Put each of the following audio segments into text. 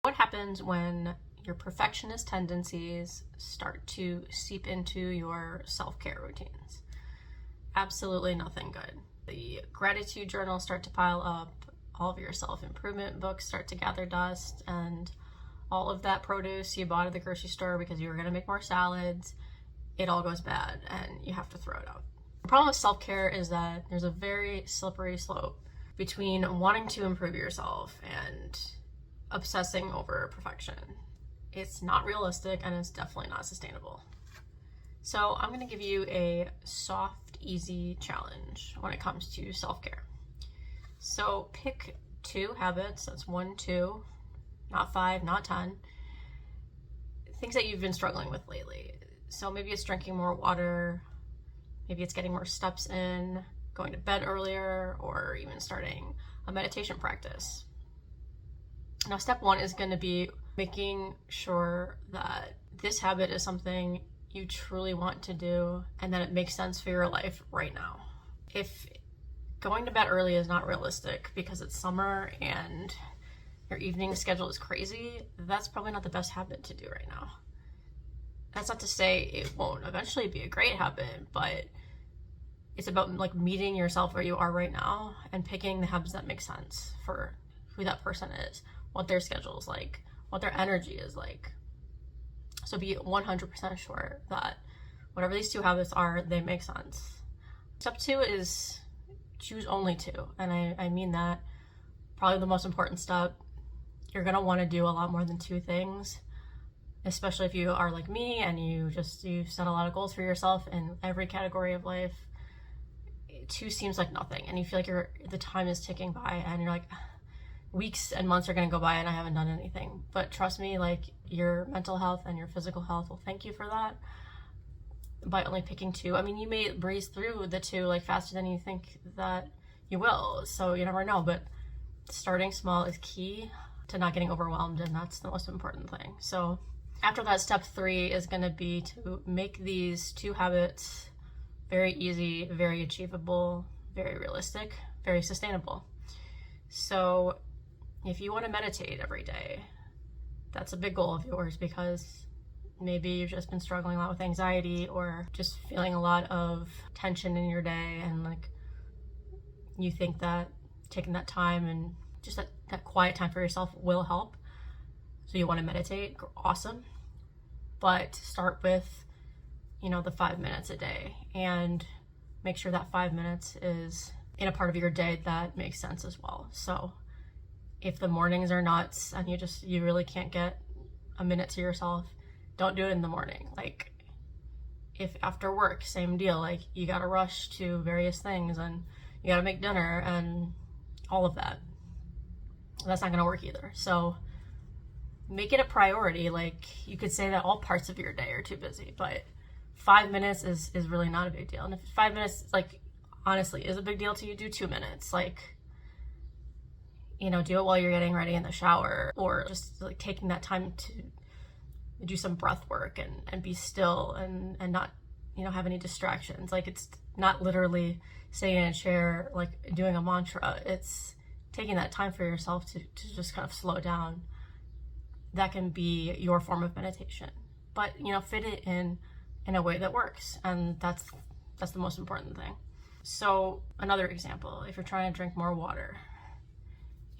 What happens when your perfectionist tendencies start to seep into your self-care routines? Absolutely nothing good. The gratitude journals start to pile up, all of your self-improvement books start to gather dust, and all of that produce you bought at the grocery store because you were going to make more salads, it all goes bad and you have to throw it out. The problem with self-care is that there's a very slippery slope between wanting to improve yourself and obsessing over perfection. It's not realistic and it's definitely not sustainable. So I'm going to give you a soft, easy challenge when it comes to self-care. So pick 2 habits. That's 1, 2, not 5, not 10. Things that you've been struggling with lately. So maybe it's drinking more water, maybe it's getting more steps in, going to bed earlier, or even starting a meditation practice. Now, step 1 is going to be making sure that this habit is something you truly want to do and that it makes sense for your life right now. If going to bed early is not realistic because it's summer and your evening schedule is crazy, that's probably not the best habit to do right now. That's not to say it won't eventually be a great habit, but it's about meeting yourself where you are right now and picking the habits that make sense for who that person is, what their schedule is like, what their energy is like. So be 100% sure that whatever these 2 habits are, they make sense. Step 2 is choose only 2. And I mean that probably the most important step. You're going to want to do a lot more than 2 things, especially if you are like me and you set a lot of goals for yourself in every category of life. 2 seems like nothing and you feel like the time is ticking by and you're like, weeks and months are going to go by and I haven't done anything. But trust me, your mental health and your physical health will thank you for that by only picking 2. I mean, you may breeze through the 2 faster than you think that you will, so you never know, but starting small is key to not getting overwhelmed, and that's the most important thing. So after that, step 3 is going to be to make these 2 habits very easy, very achievable, very realistic, very sustainable. So if you want to meditate every day, that's a big goal of yours because maybe you've just been struggling a lot with anxiety or just feeling a lot of tension in your day, and you think that taking that time and just that quiet time for yourself will help. So you want to meditate, awesome. But start with, the 5 minutes a day and make sure that 5 minutes is in a part of your day that makes sense as well. So if the mornings are nuts and you really can't get a minute to yourself, don't do it in the morning. If after work, same deal, you gotta rush to various things and you gotta make dinner and all of that. That's not gonna work either. So make it a priority. You could say that all parts of your day are too busy, but 5 minutes is really not a big deal. And if 5 minutes, honestly, is a big deal to you, do 2 minutes. Do it while you're getting ready in the shower, or just taking that time to do some breath work and be still and not, have any distractions. It's not literally sitting in a chair, doing a mantra. It's taking that time for yourself to just kind of slow down. That can be your form of meditation, but, fit it in a way that works. And that's the most important thing. So another example, if you're trying to drink more water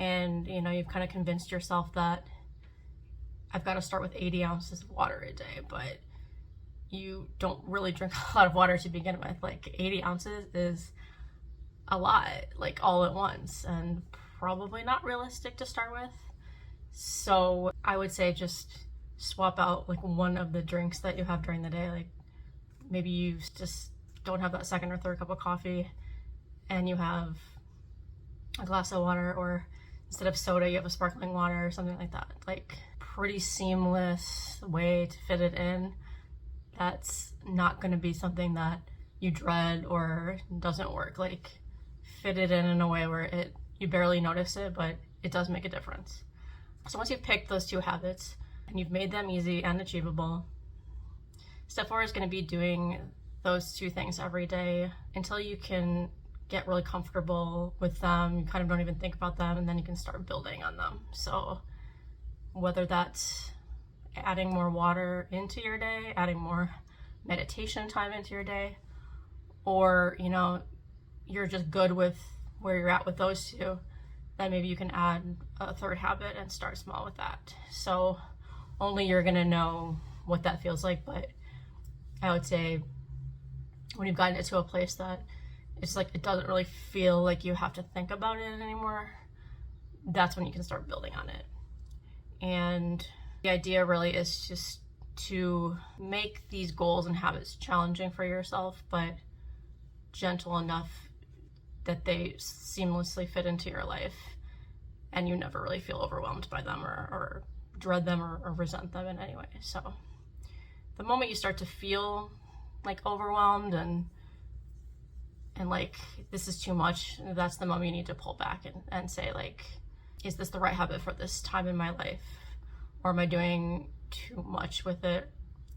and, you've kind of convinced yourself that I've got to start with 80 ounces of water a day, but you don't really drink a lot of water to begin with. 80 ounces is a lot, all at once, and probably not realistic to start with. So I would say just swap out one of the drinks that you have during the day. Maybe you just don't have that second or third cup of coffee and you have a glass of water, or instead of soda you have a sparkling water or something like that. Pretty seamless way to fit it in. That's not going to be something that you dread or doesn't work. Fit it in a way where you barely notice it, but it does make a difference. So once you've picked those 2 habits and you've made them easy and achievable, step 4 is going to be doing those 2 things every day until you can get really comfortable with them. You kind of don't even think about them, and then you can start building on them. So whether that's adding more water into your day, adding more meditation time into your day, or, you know, you're just good with where you're at with those two, then maybe you can add a third habit and start small with that. So only you're gonna know what that feels like, but I would say when you've gotten it to a place that it's like it doesn't really feel like you have to think about it anymore, that's when you can start building on it. And the idea really is just to make these goals and habits challenging for yourself, but gentle enough that they seamlessly fit into your life and you never really feel overwhelmed by them or dread them or resent them in any way. So the moment you start to feel like overwhelmed and like this is too much, that's the moment you need to pull back and say, like, is this the right habit for this time in my life? Or am I doing too much with it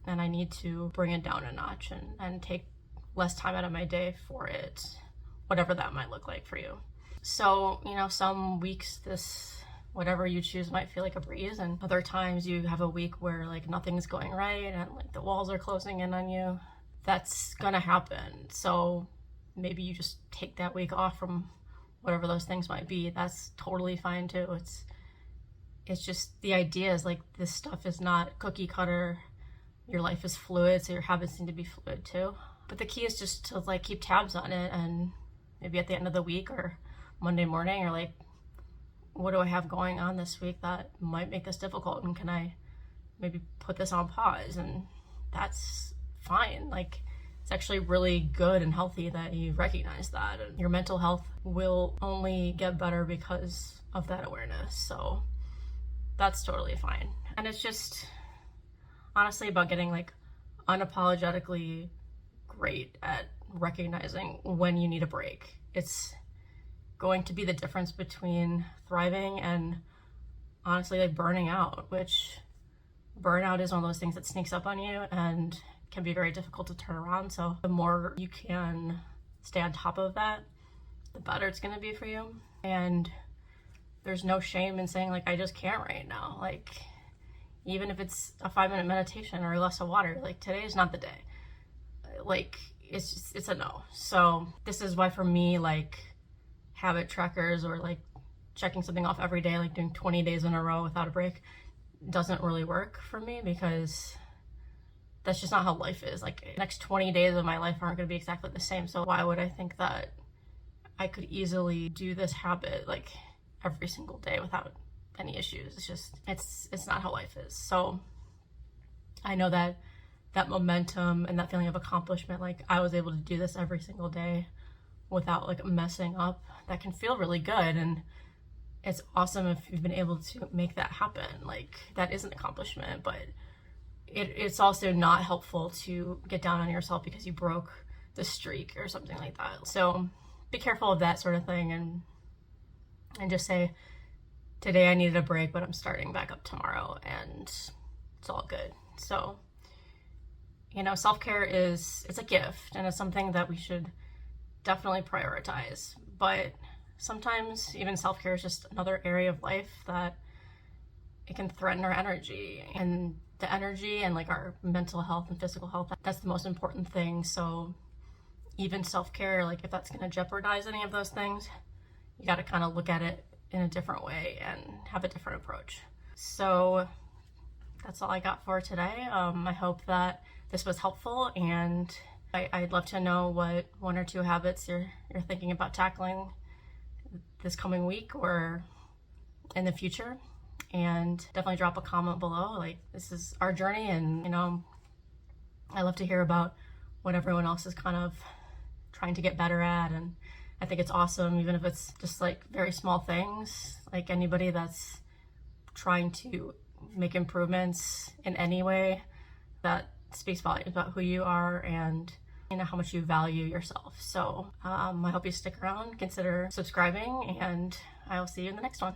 and I need to bring it down a notch and take less time out of my day for it, whatever that might look like for you. So, you know, some weeks whatever you choose might feel like a breeze, and other times you have a week where like nothing's going right and like the walls are closing in on you. That's gonna happen. So maybe you just take that week off from whatever those things might be. That's totally fine too. It's just the idea is like this stuff is not cookie cutter. Your life is fluid, so your habits need to be fluid too. But the key is just to like keep tabs on it, and maybe at the end of the week or Monday morning, you're like, what do I have going on this week that might make this difficult, and can I maybe put this on pause? And that's fine. Like, it's actually really good and healthy that you recognize that, and your mental health will only get better because of that awareness. So that's totally fine. And it's just honestly about getting like unapologetically great at recognizing when you need a break. It's going to be the difference between thriving and honestly like burning out, which burnout is one of those things that sneaks up on you and can be very difficult to turn around. So the more you can stay on top of that, the better it's going to be for you. And there's no shame in saying like, I just can't right now. Like, even if it's a 5-minute meditation or a glass of water, like today is not the day. Like, it's a no. So this is why for me, like habit trackers or like checking something off every day, like doing 20 days in a row without a break, doesn't really work for me, because that's just not how life is. Like, the next 20 days of my life aren't going to be exactly the same. So why would I think that I could easily do this habit like every single day without any issues? It's just, it's not how life is. So I know that momentum and that feeling of accomplishment, like I was able to do this every single day without like messing up, that can feel really good. And it's awesome if you've been able to make that happen. Like, that is an accomplishment, but it's also not helpful to get down on yourself because you broke the streak or something like that. So be careful of that sort of thing, and just say, today I needed a break, but I'm starting back up tomorrow, and it's all good. So, you know, self-care it's a gift, and it's something that we should definitely prioritize. But sometimes even self-care is just another area of life that it can threaten our energy, and the energy and like our mental health and physical health, that's the most important thing. So even self-care, like if that's going to jeopardize any of those things, you got to kind of look at it in a different way and have a different approach. So that's all I got for today. I hope that this was helpful, and I'd love to know what 1 or 2 habits you're thinking about tackling this coming week or in the future. And definitely drop a comment below. Like, this is our journey, and you know, I love to hear about what everyone else is kind of trying to get better at. And I think it's awesome, even if it's just like very small things. Like, anybody that's trying to make improvements in any way, that speaks volumes about who you are and, you know, how much you value yourself. So I hope you stick around, consider subscribing, and I will see you in the next one.